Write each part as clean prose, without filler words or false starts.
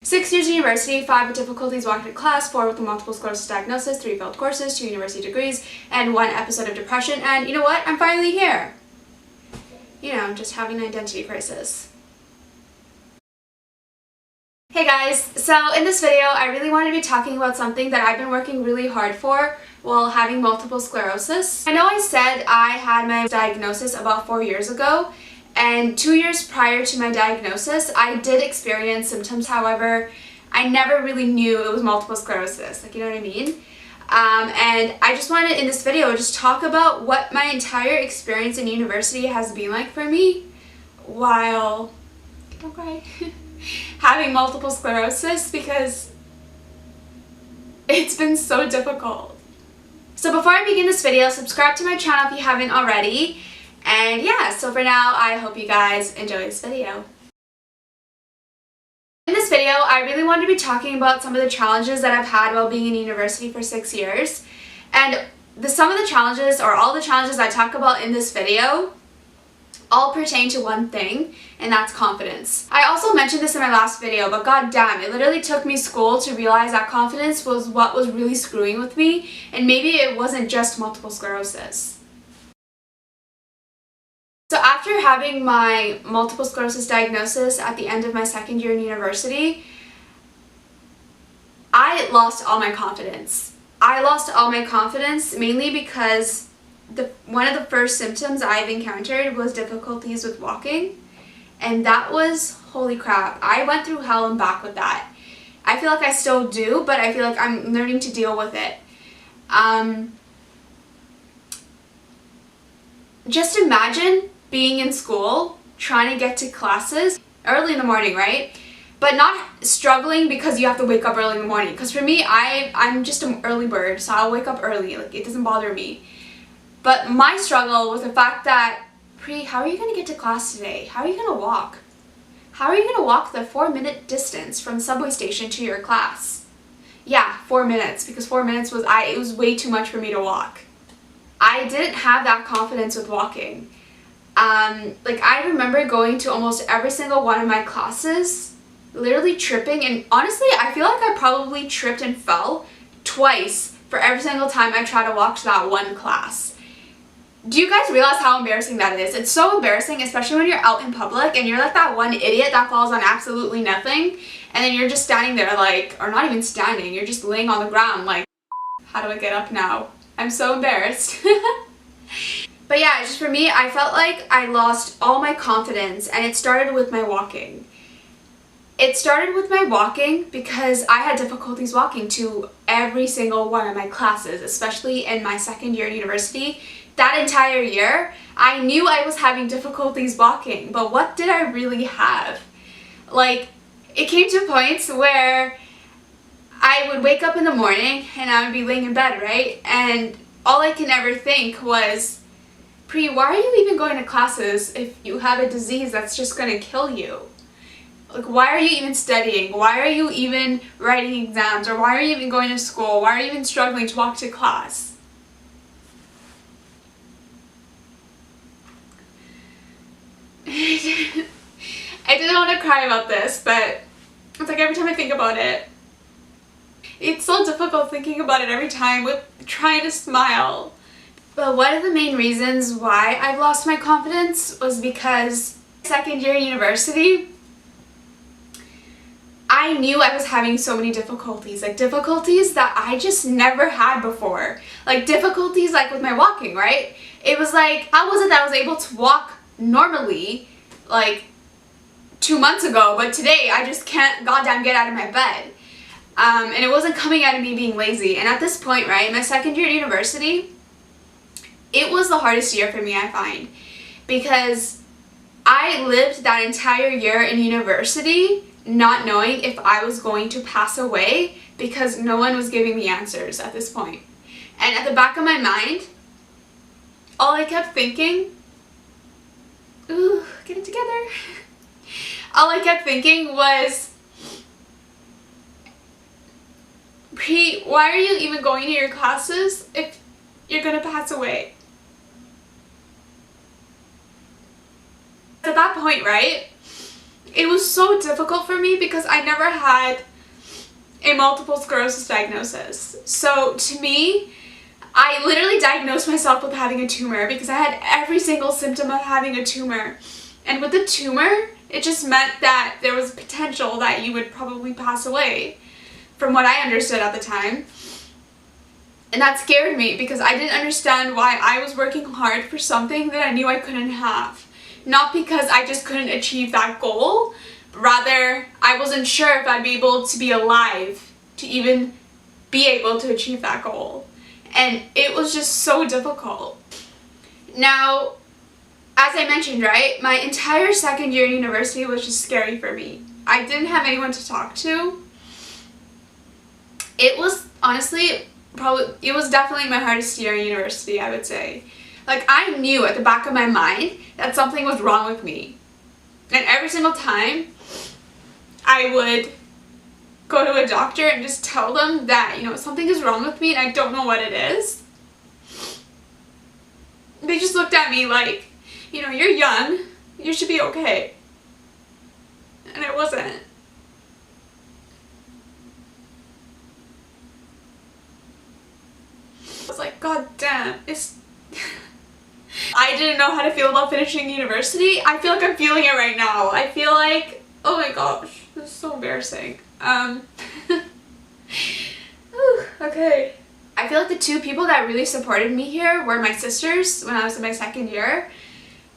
6 years of university, 5 with difficulties walking to class, 4 with a multiple sclerosis diagnosis, 3 failed courses, 2 university degrees, and 1 episode of depression. And you know what? I'm finally here. You know, just having an identity crisis. Hey guys, so in this video I really wanted to be talking about something that I've been working really hard for while having multiple sclerosis. I know I said I had my diagnosis about 4 years ago, and 2 years prior to my diagnosis I did experience symptoms. However, I never really knew it was multiple sclerosis, like, you know what I mean? And I just wanted in this video just talk about what my entire experience in university has been like for me while, don't cry, having multiple sclerosis, because it's been so difficult. So before I begin this video, subscribe to my channel if you haven't already. And yeah, so for now, I hope you guys enjoy this video. In this video, I really wanted to be talking about some of the challenges that I've had while being in university for 6 years. And some of the challenges, or all the challenges I talk about in this video, all pertain to one thing, and that's confidence. I also mentioned this in my last video, but goddamn, it literally took me school to realize that confidence was what was really screwing with me, and maybe it wasn't just multiple sclerosis. So after having my multiple sclerosis diagnosis at the end of my second year in university, I lost all my confidence. I lost all my confidence mainly because one of the first symptoms I've encountered was difficulties with walking, and that was, holy crap, I went through hell and back with that. I feel like I still do, but I feel like I'm learning to deal with it. Just imagine being in school, trying to get to classes early in the morning, right? But not struggling because you have to wake up early in the morning. Because for me, I'm just an early bird, so I'll wake up early. Like, it doesn't bother me. But my struggle was the fact that, how are you going to get to class today? How are you going to walk? How are you going to walk the 4-minute distance from the subway station to your class? Yeah, 4 minutes, because 4 minutes it was way too much for me to walk. I didn't have that confidence with walking. Like, I remember going to almost every single one of my classes, literally tripping, and honestly, I feel like I probably tripped and fell twice for every single time I tried to walk to that one class. Do you guys realize how embarrassing that is? It's so embarrassing, especially when you're out in public and you're like that one idiot that falls on absolutely nothing, and then you're just standing there like, or not even standing, you're just laying on the ground like, how do I get up now? I'm so embarrassed. But yeah, just for me, I felt like I lost all my confidence, and it started with my walking. It started with my walking because I had difficulties walking to every single one of my classes, especially in my second year at university. That entire year, I knew I was having difficulties walking, but what did I really have? Like, it came to points where I would wake up in the morning and I would be laying in bed, right? And all I can ever think was, why are you even going to classes if you have a disease that's just going to kill you? Like, why are you even studying? Why are you even writing exams? Or why are you even going to school? Why are you even struggling to walk to class? I didn't want to cry about this, but it's like every time I think about it, it's so difficult thinking about it every time with trying to smile. But one of the main reasons why I've lost my confidence was because second year university, I knew I was having so many difficulties, like difficulties that I just never had before. Like difficulties like with my walking, right? It was like, how was it that I was able to walk normally like 2 months ago, but today I just can't goddamn get out of my bed. And it wasn't coming out of me being lazy. And at this point, right, my second year at university, it was the hardest year for me, I find, because I lived that entire year in university not knowing if I was going to pass away because no one was giving me answers at this point. And at the back of my mind, all I kept thinking, ooh, get it together. All I kept thinking was, why are you even going to your classes if you're gonna pass away? At that point, right, It was so difficult for me because I never had a multiple sclerosis diagnosis. So to me, I literally diagnosed myself with having a tumor because I had every single symptom of having a tumor. And with the tumor, it just meant that there was potential that you would probably pass away, from what I understood at the time. And that scared me because I didn't understand why I was working hard for something that I knew I couldn't have. Not because I just couldn't achieve that goal, but rather I wasn't sure if I'd be able to be alive to even be able to achieve that goal. And it was just so difficult. Now, as I mentioned, right, my entire second year in university was just scary for me. I didn't have anyone to talk to. It was honestly, it was definitely my hardest year in university, I would say. Like, I knew at the back of my mind that something was wrong with me. And every single time I would go to a doctor and just tell them that, you know, something is wrong with me and I don't know what it is, they just looked at me like, you know, you're young, you should be okay. And it wasn't. I was like, God damn, I didn't know how to feel about finishing university. I feel like I'm feeling it right now. I feel like, oh my gosh, this is so embarrassing. Okay. I feel like the two people that really supported me here were my sisters when I was in my second year.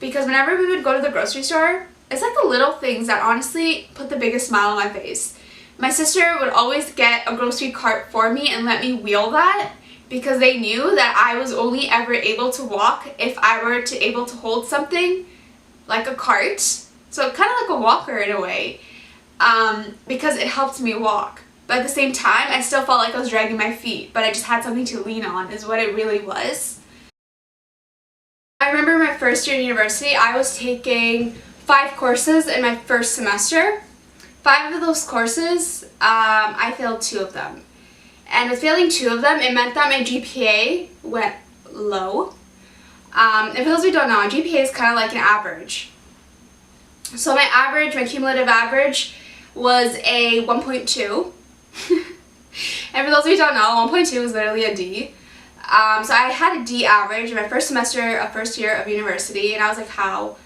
Because whenever we would go to the grocery store, it's like the little things that honestly put the biggest smile on my face. My sister would always get a grocery cart for me and let me wheel that, because they knew that I was only ever able to walk if I were able to hold something like a cart. So kind of like a walker in a way, because it helped me walk. But at the same time, I still felt like I was dragging my feet, but I just had something to lean on is what it really was. I remember my first year in university, I was taking 5 courses in my first semester. 5 of those courses, I failed 2 of them. And with failing 2 of them, it meant that my GPA went low. And for those who don't know, GPA is kind of like an average. So my cumulative average was a 1.2. And for those who don't know, 1.2 is literally a D. So I had a D average in my first semester of first year of university, and I was like, how?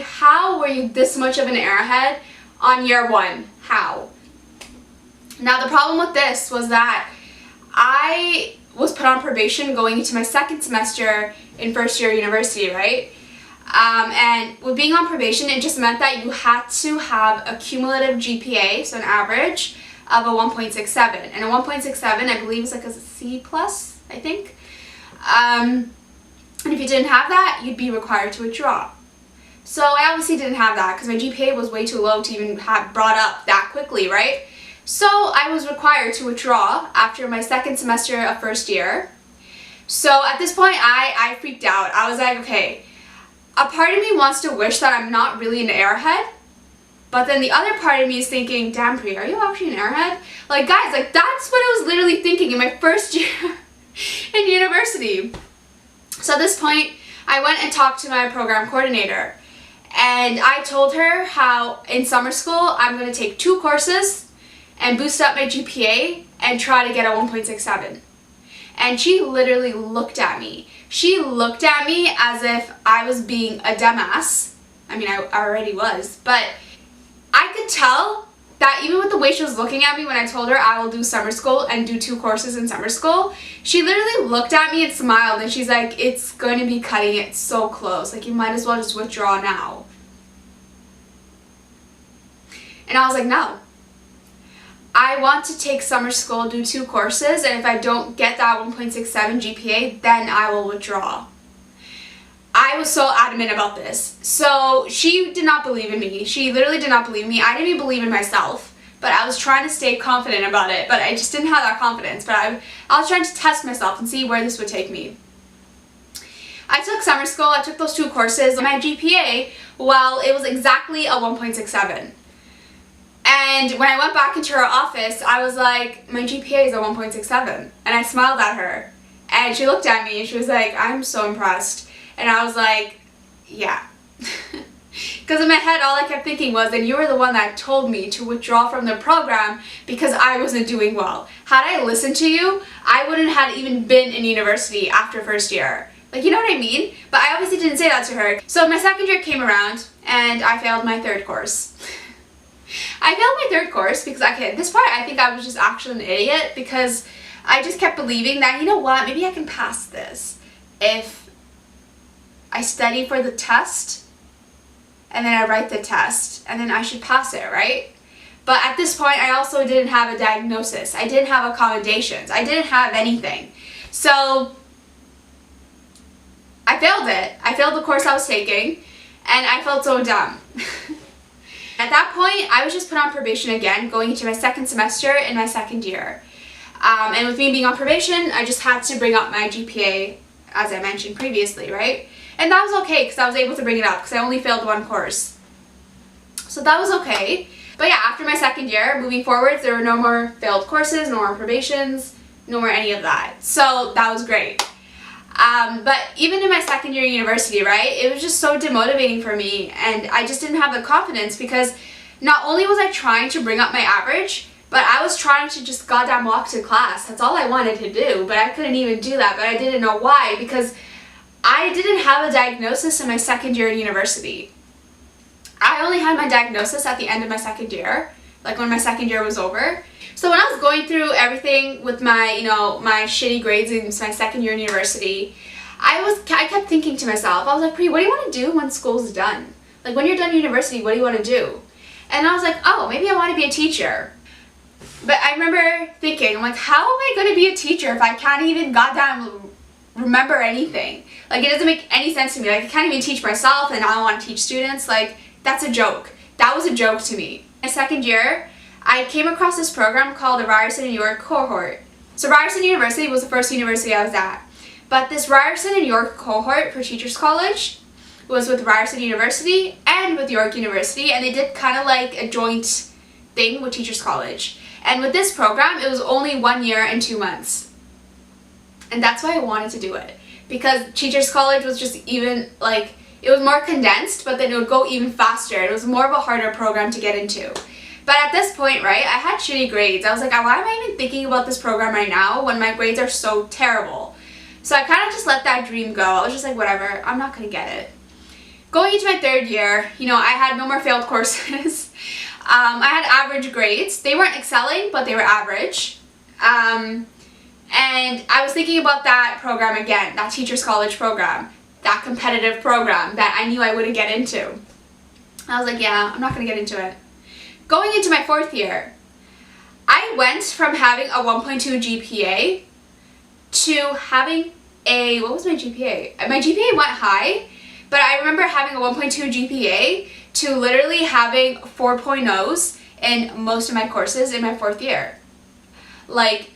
How were you this much of an airhead on year 1? How? Now the problem with this was that I was put on probation going into my second semester in first year university, right? And with being on probation, it just meant that you had to have a cumulative GPA, so an average, of a 1.67. And a 1.67, I believe, is like a C+, I think. And if you didn't have that, you'd be required to withdraw. So I obviously didn't have that because my GPA was way too low to even have brought up that quickly, right? So I was required to withdraw after my second semester of first year. So at this point, I freaked out. I was like, okay, a part of me wants to wish that I'm not really an airhead, but then the other part of me is thinking, damn, Pri, are you actually an airhead? Like, guys, like, that's what I was literally thinking in my first year in university. So at this point, I went and talked to my program coordinator, and I told her how in summer school, I'm going to take 2 courses and boost up my GPA and try to get a 1.67. And she literally looked at me. She looked at me as if I was being a dumbass. I mean, I already was, but I could tell that even with the way she was looking at me when I told her I will do summer school and do 2 courses in summer school, she literally looked at me and smiled, and she's like, it's going to be cutting it so close. Like, you might as well just withdraw now. And I was like, no. I want to take summer school, do 2 courses, and if I don't get that 1.67 GPA, then I will withdraw. I was so adamant about this. So she did not believe in me. She literally did not believe in me. I didn't even believe in myself, but I was trying to stay confident about it, but I just didn't have that confidence. But I was trying to test myself and see where this would take me. I took summer school, I took those 2 courses. My GPA, well, it was exactly a 1.67. And when I went back into her office, I was like, my GPA is a 1.67. And I smiled at her. And she looked at me and she was like, I'm so impressed. And I was like, yeah. Because in my head, all I kept thinking was, then you were the one that told me to withdraw from the program because I wasn't doing well. Had I listened to you, I wouldn't have even been in university after first year. Like, you know what I mean? But I obviously didn't say that to her. So my second year came around and I failed my third course. I failed my third course because, okay, at this part I think I was just actually an idiot because I just kept believing that, you know what, maybe I can pass this if I study for the test and then I write the test and then I should pass it, right? But at this point I also didn't have a diagnosis. I didn't have accommodations. I didn't have anything. So I failed it. I failed the course I was taking and I felt so dumb. At that point, I was just put on probation again, going into my second semester in my second year. And with me being on probation, I just had to bring up my GPA, as I mentioned previously, right? And that was okay because I was able to bring it up because I only failed one course. So that was okay. But yeah, after my second year, moving forward, there were no more failed courses, no more probations, no more any of that. So that was great. But even in my second year of university, right, it was just so demotivating for me and I just didn't have the confidence because not only was I trying to bring up my average, but I was trying to just goddamn walk to class. That's all I wanted to do, but I couldn't even do that, but I didn't know why because I didn't have a diagnosis in my second year of university. I only had my diagnosis at the end of my second year, like when my second year was over. So when I was going through everything with my, my shitty grades in my second year in university, I kept thinking to myself, I was like, Pri, what do you want to do when school's done? Like when you're done university, what do you want to do? And I was like, oh, maybe I want to be a teacher. But I remember thinking, I'm like, how am I going to be a teacher if I can't even goddamn remember anything? Like it doesn't make any sense to me. Like I can't even teach myself and I don't want to teach students. Like that's a joke. That was a joke to me. My second year, I came across this program called the Ryerson and York cohort. So Ryerson University was the first university I was at. But this Ryerson and York cohort for Teachers College was with Ryerson University and with York University, and they did kind of like a joint thing with Teachers College. And with this program, it was only 1 year and 2 months. And that's why I wanted to do it. Because Teachers College was just even like, it was more condensed, but then it would go even faster. It was more of a harder program to get into. But at this point, right, I had shitty grades. I was like, why am I even thinking about this program right now when my grades are so terrible? So I kind of just let that dream go. I was just like, whatever, I'm not going to get it. Going into my third year, I had no more failed courses. I had average grades. They weren't excelling, but they were average. And I was thinking about that program again, that Teachers College program, that competitive program that I knew I wouldn't get into. I was like, yeah, I'm not going to get into it. Going into my fourth year, I went from having a 1.2 GPA to having a, what was my GPA? My GPA went high, but I remember having a 1.2 GPA to literally having 4.0s in most of my courses in my fourth year. Like,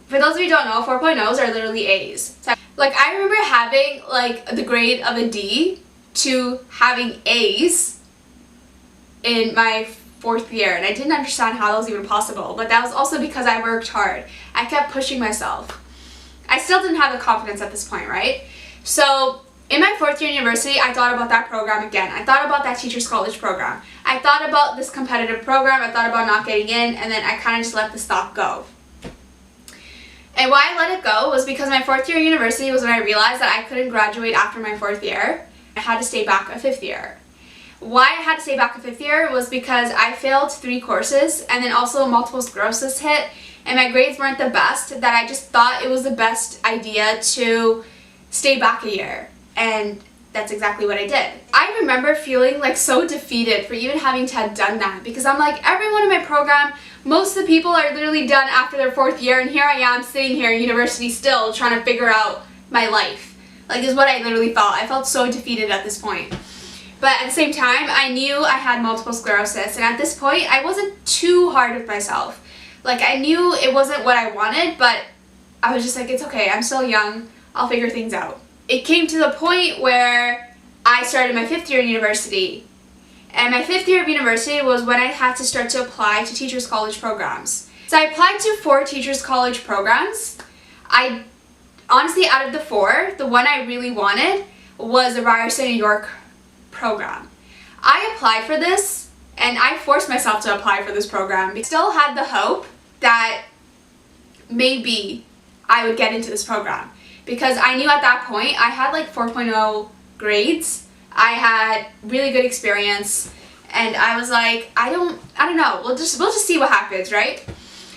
for those of you who don't know, 4.0s are literally A's. So, like, I remember having, like, the grade of a D to having A's in my fourth year, and I didn't understand how that was even possible, but that was also because I worked hard. I kept pushing myself. I still didn't have the confidence at this point, right? So in my fourth year in university, I thought about that program again. I thought about that Teachers College program. I thought about this competitive program. I thought about not getting in, and then I kind of just let this thought go. And why I let it go was because my fourth year in university was when I realized that I couldn't graduate after my fourth year. I had to stay back a fifth year. Why I had to stay back a fifth year was because I failed 3 courses and then also multiple sclerosis hit and my grades weren't the best, that I just thought it was the best idea to stay back a year, and that's exactly what I did. I remember feeling like so defeated for even having to have done that because I'm like, everyone in my program, most of the people are literally done after their fourth year and here I am sitting here in university still trying to figure out my life. Like, this is what I literally felt. I felt so defeated at this point. But at the same time, I knew I had multiple sclerosis, and at this point, I wasn't too hard with myself. Like, I knew it wasn't what I wanted, but I was just like, it's okay, I'm still young, I'll figure things out. It came to the point where I started my 5th year in university, and my 5th year of university was when I had to start to apply to Teachers College programs. So I applied to 4 Teachers College programs. Honestly, out of the 4, the one I really wanted was the Ryerson and York program. I applied for this and I forced myself to apply for this program. I still had the hope that maybe I would get into this program because I knew at that point I had like 4.0 grades. I had really good experience and I was like, I don't know, we'll just see what happens, right?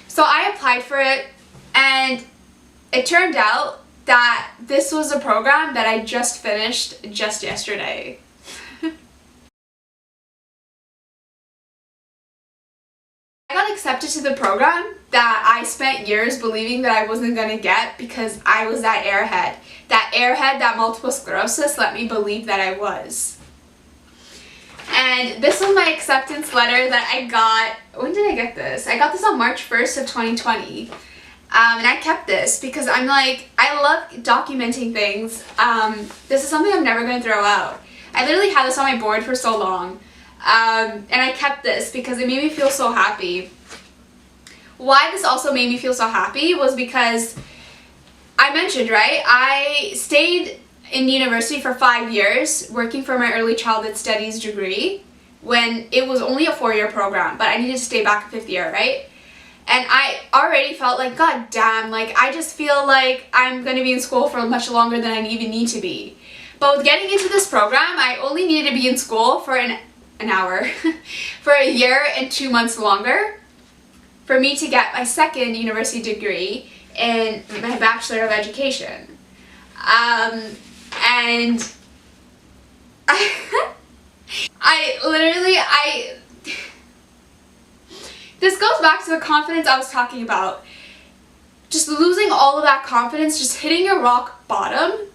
So I applied for it and it turned out that this was a program that I just finished just yesterday. I got accepted to the program that I spent years believing that I wasn't going to get because I was that airhead. That airhead that multiple sclerosis let me believe that I was. And this was my acceptance letter that I got. When did I get this? I got this on March 1st of 2020. And I kept this because I'm like, I love documenting things. This is something I'm never going to throw out. I literally had this on my board for so long. And I kept this because it made me feel so happy. Why this also made me feel so happy was because I mentioned, right, I stayed in university for 5 years working for my early childhood studies degree when it was only a 4-year program, but I needed to stay back a 5th year, right? And I already felt like, god damn, like I just feel like I'm going to be in school for much longer than I even need to be. But with getting into this program, I only needed to be in school for an hour for a year and 2 months longer for me to get my second university degree in my Bachelor of Education. And this goes back to the confidence I was talking about. Just losing all of that confidence, just hitting a rock bottom.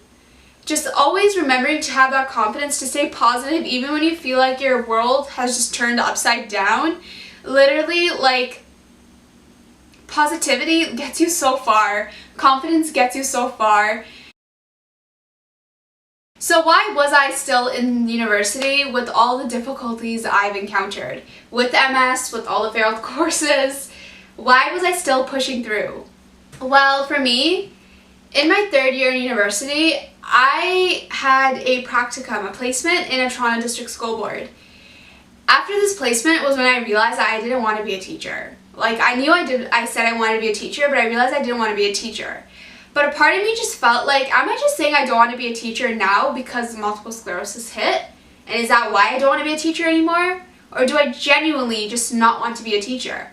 Just always remembering to have that confidence to stay positive even when you feel like your world has just turned upside down. Literally, like, positivity gets you so far. Confidence gets you so far. So why was I still in university with all the difficulties I've encountered? With MS, with all the failed courses, why was I still pushing through? Well, for me, in my 3rd year in university, I had a practicum, a placement in a Toronto District School Board. After this placement was when I realized that I didn't want to be a teacher. Like, I said I wanted to be a teacher, but I realized I didn't want to be a teacher. But a part of me just felt like, am I just saying I don't want to be a teacher now because multiple sclerosis hit? And is that why I don't want to be a teacher anymore? Or do I genuinely just not want to be a teacher?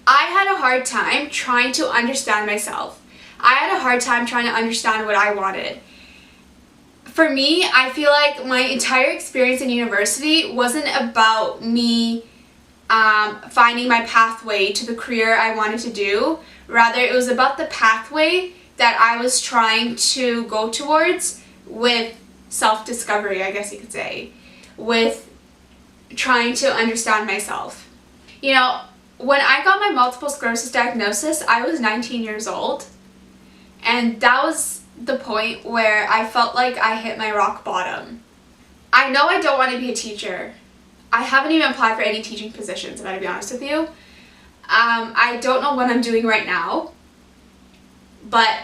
I had a hard time trying to understand myself. I had a hard time trying to understand what I wanted. For me, I feel like my entire experience in university wasn't about me finding my pathway to the career I wanted to do. Rather, it was about the pathway that I was trying to go towards with self-discovery, I guess you could say, with trying to understand myself. You know, when I got my multiple sclerosis diagnosis, I was 19 years old. And that was the point where I felt like I hit my rock bottom. I know I don't want to be a teacher. I haven't even applied for any teaching positions, if I to be honest with you. I don't know what I'm doing right now, but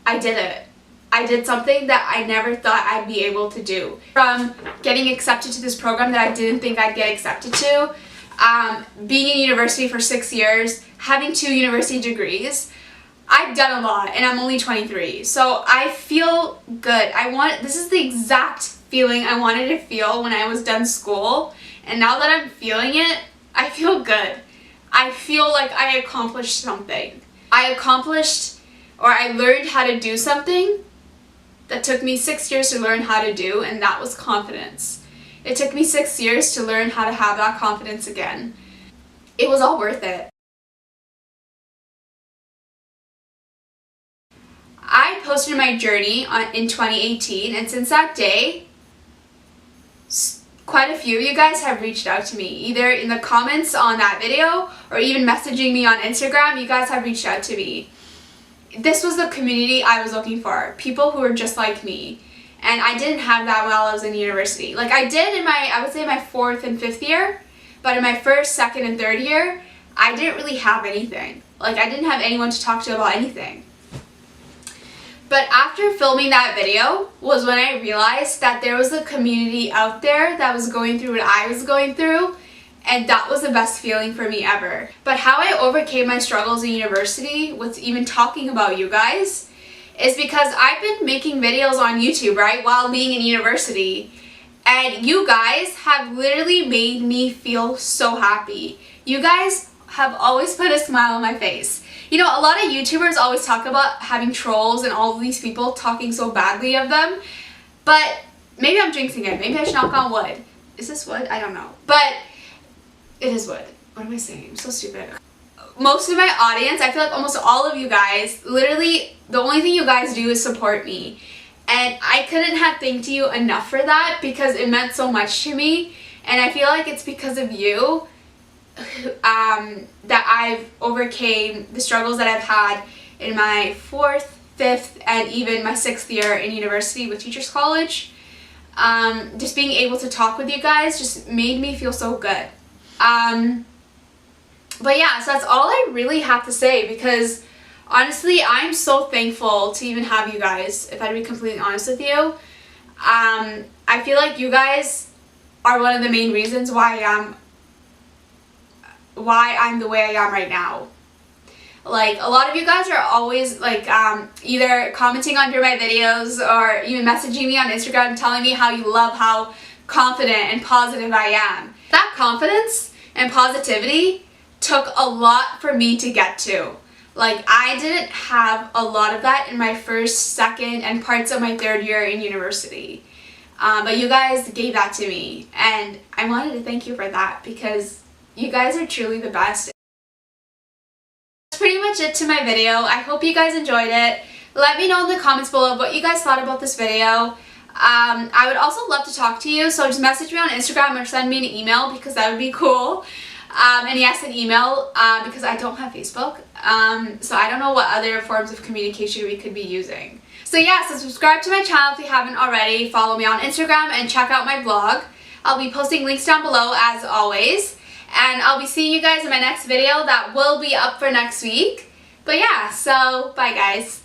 I did it. I did something that I never thought I'd be able to do. From getting accepted to this program that I didn't think I'd get accepted to, being in university for 6 years, having 2 university degrees, I've done a lot and I'm only 23, so I feel good. This is the exact feeling I wanted to feel when I was done school, and now that I'm feeling it, I feel good. I feel like I accomplished something. I learned how to do something that took me 6 years to learn how to do, and that was confidence. It took me 6 years to learn how to have that confidence again. It was all worth it. I posted my journey in 2018, and since that day, quite a few of you guys have reached out to me, either in the comments on that video or even messaging me on Instagram. You guys have reached out to me. This was the community I was looking for, people who were just like me, and I didn't have that while I was in university. Like, I did in I would say my 4th and 5th year, but in my 1st, 2nd, and 3rd year, I didn't really have anything. Like, I didn't have anyone to talk to about anything. But after filming that video was when I realized that there was a community out there that was going through what I was going through, and that was the best feeling for me ever. But how I overcame my struggles in university with even talking about you guys is because I've been making videos on YouTube, right, while being in university. And you guys have literally made me feel so happy. You guys have always put a smile on my face. You know, a lot of YouTubers always talk about having trolls and all of these people talking so badly of them. But maybe I'm jinxing it. Maybe I should knock on wood. Is this wood? I don't know. But it is wood. What am I saying? I'm so stupid. Most of my audience, I feel like almost all of you guys, literally the only thing you guys do is support me. And I couldn't have thanked you enough for that because it meant so much to me. And I feel like it's because of you that I've overcame the struggles that I've had in my 4th, 5th, and even my 6th year in university with Teachers College. Just being able to talk with you guys just made me feel so good. But yeah, so that's all I really have to say because honestly, I'm so thankful to even have you guys, if I'd be completely honest with you. I feel like you guys are one of the main reasons why I'm the way I am right now. Like, a lot of you guys are always like either commenting under my videos or even messaging me on Instagram telling me how you love how confident and positive I am. That confidence and positivity took a lot for me to get to. Like, I didn't have a lot of that in my 1st, 2nd, and parts of my 3rd year in university. But you guys gave that to me, and I wanted to thank you for that because you guys are truly the best. That's pretty much it to my video. I hope you guys enjoyed it. Let me know in the comments below what you guys thought about this video. I would also love to talk to you, so just message me on Instagram or send me an email because that would be cool. And yes, an email because I don't have Facebook, so I don't know what other forms of communication we could be using. So yeah, so subscribe to my channel if you haven't already, follow me on Instagram, and check out my blog. I'll be posting links down below as always, and I'll be seeing you guys in my next video that will be up for next week. But yeah, so bye guys.